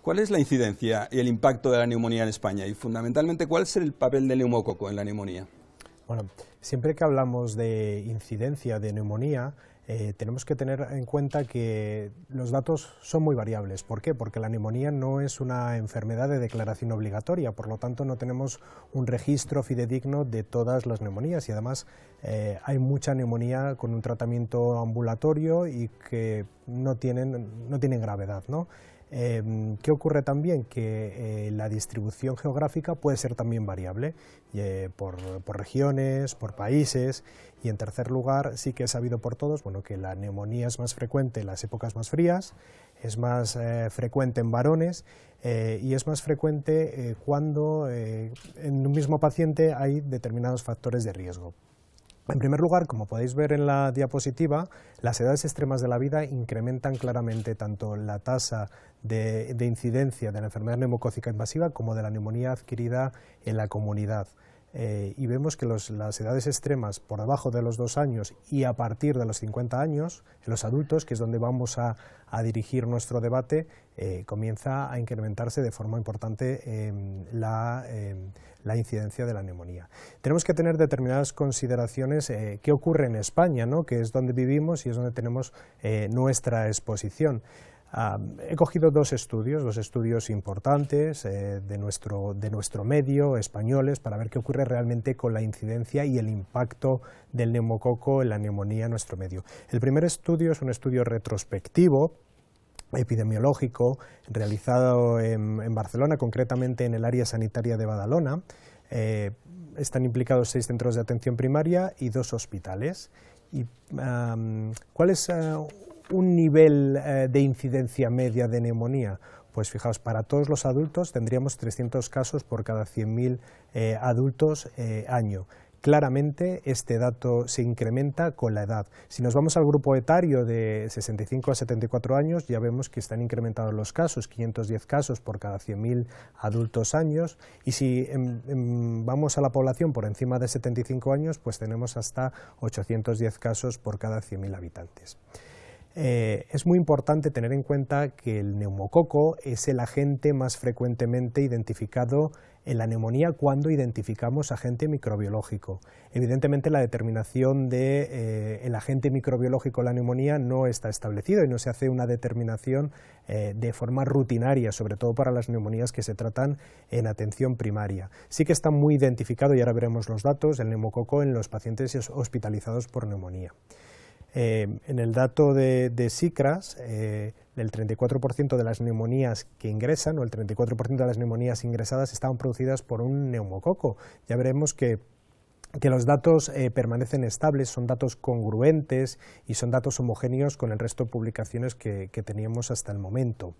¿Cuál es la incidencia y el impacto de la neumonía en España? Y fundamentalmente, ¿cuál es el papel del neumococo en la neumonía? Bueno, siempre que hablamos de incidencia de neumonía, tenemos que tener en cuenta que los datos son muy variables. ¿Por qué? Porque la neumonía no es una enfermedad de declaración obligatoria, por lo tanto no tenemos un registro fidedigno de todas las neumonías y además hay mucha neumonía con un tratamiento ambulatorio y que no tienen gravedad, ¿no? ¿Qué ocurre también? Que la distribución geográfica puede ser también variable por regiones, por países, y en tercer lugar sí que es sabido por todos, bueno, que la neumonía es más frecuente en las épocas más frías, es más frecuente en varones y es más frecuente cuando en un mismo paciente hay determinados factores de riesgo. En primer lugar, como podéis ver en la diapositiva, las edades extremas de la vida incrementan claramente tanto la tasa de incidencia de la enfermedad neumocócica invasiva como de la neumonía adquirida en la comunidad. Y vemos que las edades extremas por debajo de los 2 años y a partir de los 50 años, en los adultos, que es donde vamos a dirigir nuestro debate, comienza a incrementarse de forma importante la incidencia de la neumonía. Tenemos que tener determinadas consideraciones qué ocurre en España, ¿no?, que es donde vivimos y es donde tenemos nuestra exposición. He cogido dos estudios importantes de nuestro medio, españoles, para ver qué ocurre realmente con la incidencia y el impacto del neumococo en la neumonía en nuestro medio. El primer estudio es un estudio retrospectivo, epidemiológico, realizado en Barcelona, concretamente en el área sanitaria de Badalona. Están implicados 6 centros de atención primaria y 2 hospitales. ¿Cuál es un nivel de incidencia media de neumonía? Pues fijaos, para todos los adultos tendríamos 300 casos por cada 100.000 adultos año. Claramente este dato se incrementa con la edad. Si nos vamos al grupo etario de 65 a 74 años, ya vemos que están incrementados los casos, 510 casos por cada 100.000 adultos años, y si vamos a la población por encima de 75 años, pues tenemos hasta 810 casos por cada 100.000 habitantes. Es muy importante tener en cuenta que el neumococo es el agente más frecuentemente identificado en la neumonía cuando identificamos agente microbiológico. Evidentemente la determinación del agente microbiológico en la neumonía no está establecido y no se hace una determinación de forma rutinaria, sobre todo para las neumonías que se tratan en atención primaria. Sí que está muy identificado, y ahora veremos los datos, el neumococo en los pacientes hospitalizados por neumonía. En el dato de SICRAS, el 34% de las neumonías que ingresan, o el 34% de las neumonías ingresadas, estaban producidas por un neumococo. Ya veremos que los datos permanecen estables, son datos congruentes y son datos homogéneos con el resto de publicaciones que teníamos hasta el momento.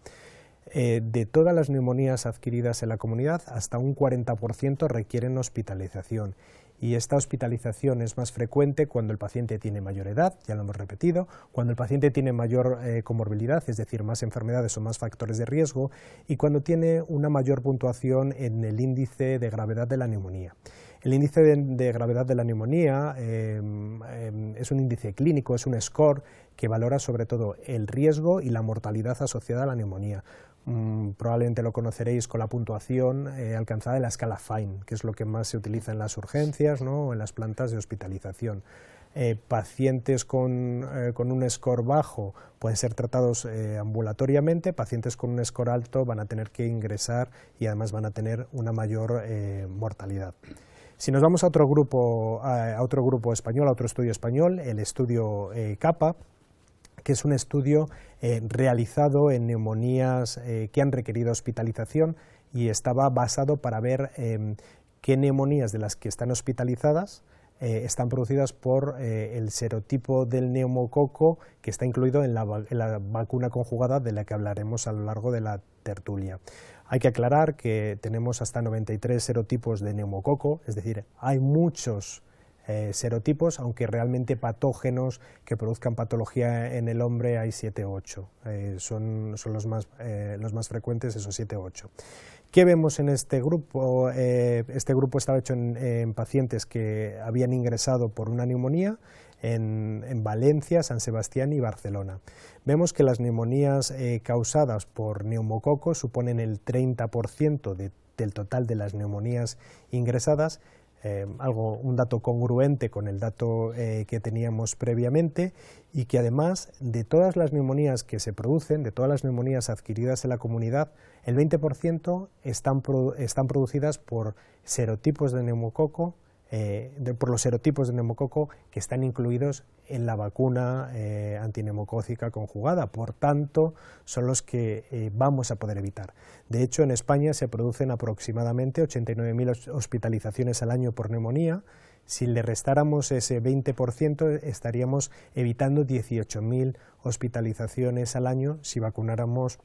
De todas las neumonías adquiridas en la comunidad, hasta un 40% requieren hospitalización. Y esta hospitalización es más frecuente cuando el paciente tiene mayor edad, ya lo hemos repetido, cuando el paciente tiene mayor comorbilidad, es decir, más enfermedades o más factores de riesgo, y cuando tiene una mayor puntuación en el índice de gravedad de la neumonía. El índice de gravedad de la neumonía es un índice clínico, es un score que valora sobre todo el riesgo y la mortalidad asociada a la neumonía. Probablemente lo conoceréis con la puntuación alcanzada en la escala Fine, que es lo que más se utiliza en las urgencias, ¿no?, o en las plantas de hospitalización. Pacientes con un score bajo pueden ser tratados ambulatoriamente, pacientes con un score alto van a tener que ingresar y además van a tener una mayor mortalidad. Si nos vamos a otro grupo español, a otro estudio español, el estudio CAPA, que es un estudio realizado en neumonías que han requerido hospitalización y estaba basado para ver qué neumonías de las que están hospitalizadas están producidas por el serotipo del neumococo que está incluido en la vacuna conjugada de la que hablaremos a lo largo de la tertulia. Hay que aclarar que tenemos hasta 93 serotipos de neumococo, es decir, hay muchos serotipos, aunque realmente patógenos que produzcan patología en el hombre hay 7 o 8, son los más frecuentes, esos 7 o 8. ¿Qué vemos en este grupo? Este grupo estaba hecho en pacientes que habían ingresado por una neumonía, en Valencia, San Sebastián y Barcelona. Vemos que las neumonías causadas por neumococo suponen el 30% del total de las neumonías ingresadas, un dato congruente con el dato que teníamos previamente, y que además de todas las neumonías que se producen, de todas las neumonías adquiridas en la comunidad, el 20% están producidas por serotipos de neumococo, por los serotipos de neumococo que están incluidos en la vacuna antineumocócica conjugada. Por tanto, son los que vamos a poder evitar. De hecho, en España se producen aproximadamente 89.000 hospitalizaciones al año por neumonía. Si le restáramos ese 20%, estaríamos evitando 18.000 hospitalizaciones al año si vacunáramos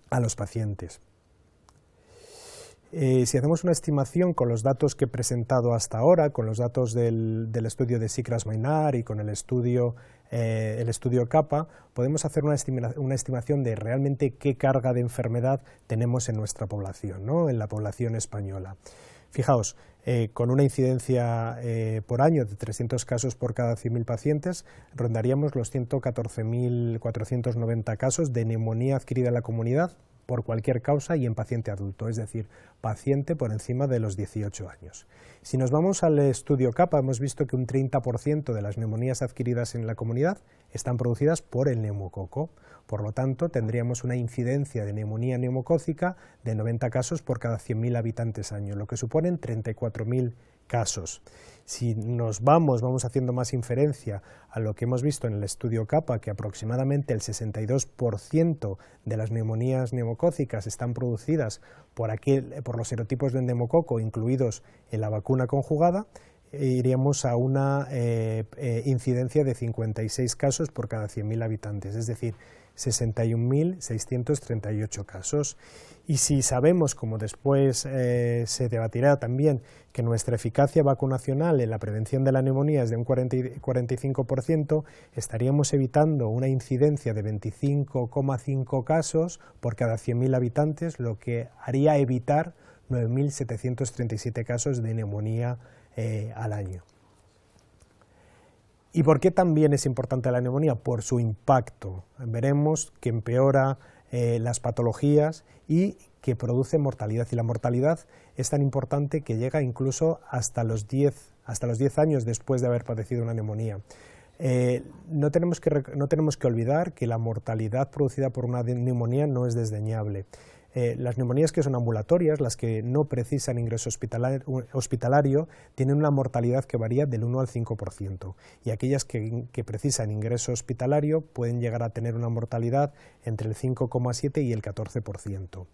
a los pacientes. Si hacemos una estimación con los datos que he presentado hasta ahora, con los datos del estudio de Sicras-Maynard y con el estudio CAPA, podemos hacer una estimación de realmente qué carga de enfermedad tenemos en nuestra población, ¿no?, en la población española. Fijaos, con una incidencia por año de 300 casos por cada 100.000 pacientes, rondaríamos los 114.490 casos de neumonía adquirida en la comunidad por cualquier causa y en paciente adulto, es decir, paciente por encima de los 18 años. Si nos vamos al estudio CAPA, hemos visto que un 30% de las neumonías adquiridas en la comunidad están producidas por el neumococo. Por lo tanto, tendríamos una incidencia de neumonía neumocócica de 90 casos por cada 100.000 habitantes año, lo que suponen 34.000 casos. Si vamos haciendo más inferencia a lo que hemos visto en el estudio CAPA, que aproximadamente el 62% de las neumonías neumocócicas están producidas por los serotipos del neumococo incluidos en la vacuna conjugada, iríamos a una incidencia de 56 casos por cada 100.000 habitantes, es decir, 61.638 casos. Y si sabemos, como después se debatirá también, que nuestra eficacia vacunacional en la prevención de la neumonía es de un 45%, estaríamos evitando una incidencia de 25,5 casos por cada 100.000 habitantes, lo que haría evitar 9.737 casos de neumonía al año. ¿Y por qué también es importante la neumonía? Por su impacto. Veremos que empeora las patologías y que produce mortalidad. Y la mortalidad es tan importante que llega incluso hasta los 10 años después de haber padecido una neumonía. No tenemos que olvidar que la mortalidad producida por una neumonía no es desdeñable. Las neumonías que son ambulatorias, las que no precisan ingreso hospitalario, tienen una mortalidad que varía del 1 al 5%, y aquellas que precisan ingreso hospitalario pueden llegar a tener una mortalidad entre el 5,7 y el 14%.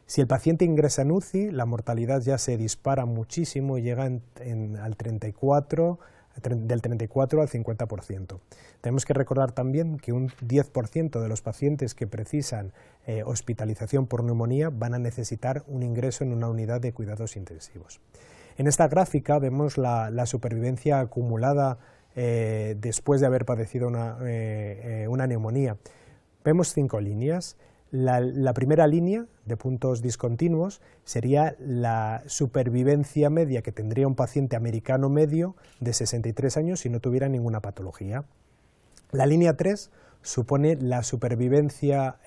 Si el paciente ingresa en UCI, la mortalidad ya se dispara muchísimo y llega del 34 al 50%. Tenemos que recordar también que un 10% de los pacientes que precisan hospitalización por neumonía van a necesitar un ingreso en una unidad de cuidados intensivos. En esta gráfica vemos la supervivencia acumulada después de haber padecido una neumonía. Vemos 5 líneas. La primera línea de puntos discontinuos sería la supervivencia media que tendría un paciente americano medio de 63 años si no tuviera ninguna patología. La línea 3 supone la supervivencia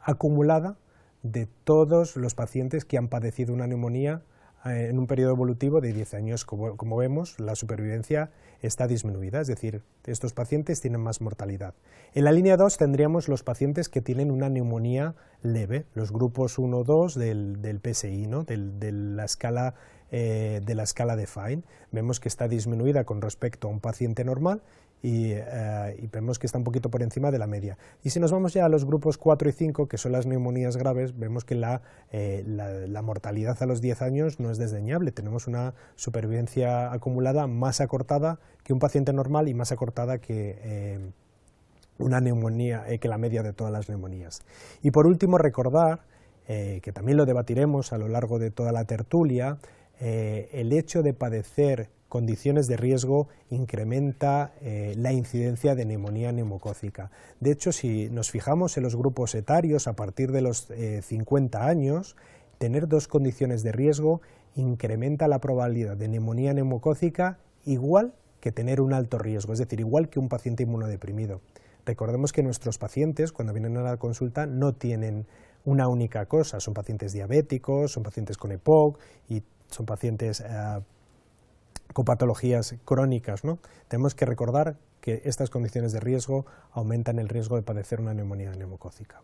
acumulada de todos los pacientes que han padecido una neumonía en un periodo evolutivo de 10 años. Como vemos, la supervivencia está disminuida, es decir, estos pacientes tienen más mortalidad. En la línea 2 tendríamos los pacientes que tienen una neumonía leve, los grupos 1-2 del PSI, ¿no?, de la escala de Fine. Vemos que está disminuida con respecto a un paciente normal y vemos que está un poquito por encima de la media. Y si nos vamos ya a los grupos 4 y 5, que son las neumonías graves, vemos que la mortalidad a los 10 años no es desdeñable. Tenemos una supervivencia acumulada más acortada que un paciente normal y más acortada que una neumonía, que la media de todas las neumonías. Y por último, recordar, que también lo debatiremos a lo largo de toda la tertulia, el hecho de padecer condiciones de riesgo incrementa la incidencia de neumonía neumocócica. De hecho, si nos fijamos en los grupos etarios a partir de los 50 años, tener 2 condiciones de riesgo incrementa la probabilidad de neumonía neumocócica igual que tener un alto riesgo, es decir, igual que un paciente inmunodeprimido. Recordemos que nuestros pacientes, cuando vienen a la consulta, no tienen una única cosa, son pacientes diabéticos, son pacientes con EPOC y son pacientes con patologías crónicas, ¿no? Tenemos que recordar que estas condiciones de riesgo aumentan el riesgo de padecer una neumonía neumocócica.